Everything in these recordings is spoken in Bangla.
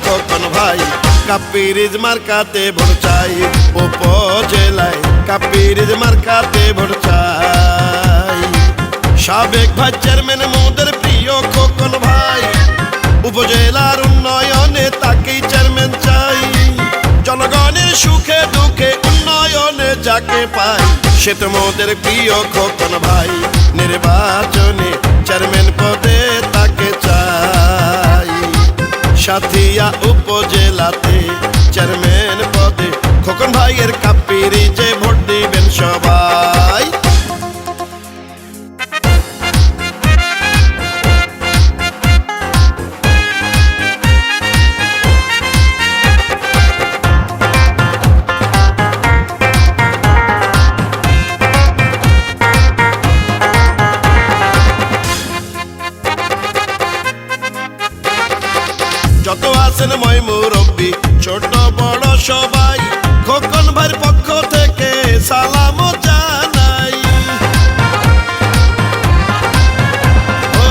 খোকন ভাই কাপ্পিরিজ মার্কাতে ভোট চাই উপজেলায় কাপ্পিরিজ মার্কাতে ভোট চাই সাবেক ভাই চেয়ারম্যান মোদের প্রিয় খোকন ভাই উপজেলার উন্নয়নে তাকেই চেয়ারম্যান চাই জনগণের সুখে দুঃখে উন্নয়নে যাকে পাই সে তো মোদের প্রিয় খোকন ভাই নির্বাচনে চেয়ারম্যান পদে তাকে চাই সাথিয়া উপজেলাতে চেয়ারম্যান পদে খোকন ভাইয়ের কাপ্পিরিজে ভোট দিবেন সবাই যত আছেন মই মুরব্বী ছোট বড় সবাই খোকন ভাইয়ের পক্ষ থেকে সালাম জানাই ও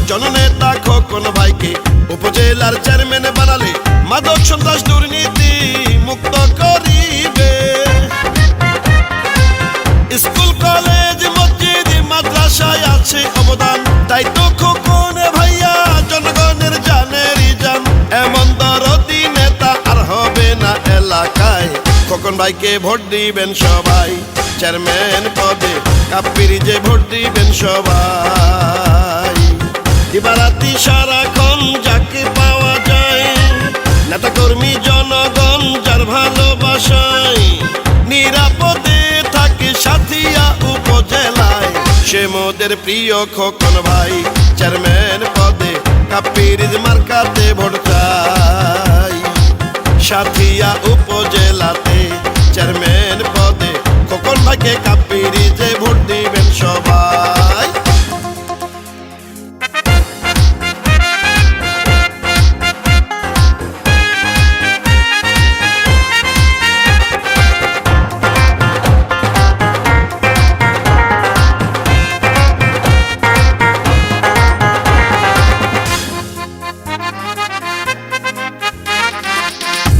জননেতা খোকন ভাইকে উপজেলার চেয়ারম্যান বানালে মাদক সন্ত্রাস দুর্নীতি মুক্ত করিবে স্কুল কলেজ মসজিদ মাদ্রাসায় আছে অবদান তাই তো খোকন ভাইয়া জনগণের জানেরই জান এমন দরদি নেতা আর হবে না এলাকায় খোকন ভাইকে ভোট দিবেন সবাই চেয়ারম্যান পদে কাপ্পিরিজে ভোট দিবেন সবাই দিবারাতি সারাক্ষণ যাকে পাওয়া যায় নেতা কর্মী জনগণ যার ভালোবাসায় নিরাপদে থাকে সাথিয়া উপজেলায় সে মোদের প্রিয় খোকন ভাই চেয়ারম্যান পদে কাপ্পিরিজ মার্কাতে ভোট চাই সাথিয়া উপজেলাতে চেয়ারম্যান পদে খোকন ভাইকে কাপ্পিরিজে ভোট দিবেন সবাই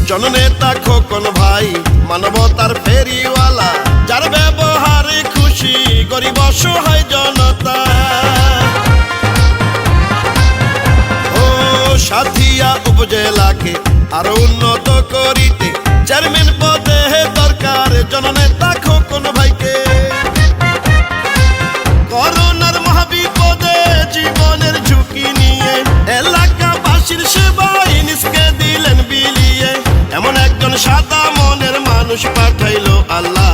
জননেতা খোকন ভাই মানবতার ফেরিওয়ালা যার ব্যবহারে খুশি গরিব অসহায় জনতা ও সাথিয়া উপজেলাকে আরো উন্নত করিতে চেয়ারম্যান পদে দরকার জননেতা খোকন ভাইকে করোনার মহাবিপদে জীবনের ঝুঁকি নিয়ে এলাকাবাসীর সেবায় নিজকে দিলেন বিলিয়ে এমন একজন সাদা মনের মানুষ পাঠাইলো আল্লাহ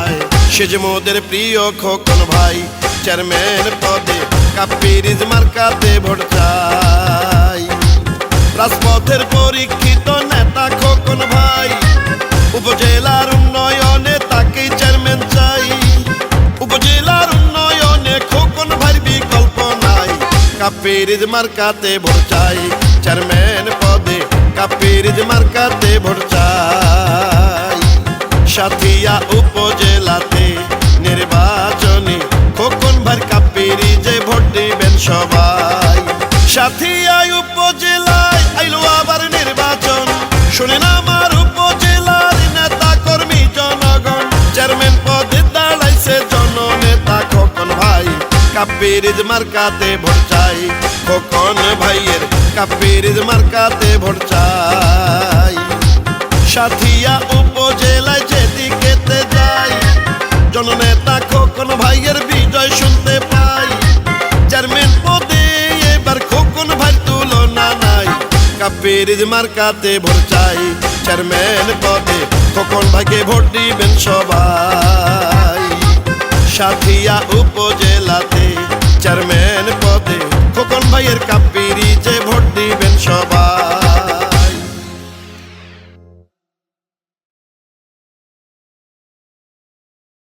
সে যে মোদের প্রিয় খোকন ভাই চেয়ারম্যান পদে কাপ্পিরিজ মার্কাতে ভোট চাই রাজপথের পরীক্ষিত নেতা খোকন ভাই উপজেলার উন্নয়নে তাকেই চেয়ারম্যান চাই উপজেলার উন্নয়নে খোকন ভাইয়ের বিকল্প নাই কাপ্পিরিজ মার্কাতে ভোট চাই চেয়ারম্যান পদে কাপ্পিরিজ মার্কাতে ভোট চাই সাথিয়া উপজেলাতে নির্বাচনে খোকন ভাইয়ের কাপ্পিরিজে ভোট দিবেন সবাই সাথিয়া উপজেলায় আইলো আবার নির্বাচন শুনেন আমার উপজেলার নেতা কর্মী জনগণ চেয়ারম্যান পদে দাঁড়াইছে জননেতা খোকন ভাই কাপ্পিরিজ মার্কাতে ভোট চাই খোকন ভাইয়ের কাপ্পিরিজ মার্কাতে ভোট চাই সাথিয়া উপজেলায় যেদিকেতে যাই জননেতা খোকন ভাইয়ের বিজয় শুনতে পাই চেয়ারম্যান পদে এবার খোকন ভাইয়ের তুলনা নাই কাপ্পিরিজ মার্কাতে ভোট চাই চেয়ারম্যান পদে খোকন ভাইকে ভোট দিবেন সবাই সাথিয়া উপজেলাতে চেয়ারম্যান পদে খোকন ভাইয়ের কাপ্পিরিজে ভোট দিবেন সবাই।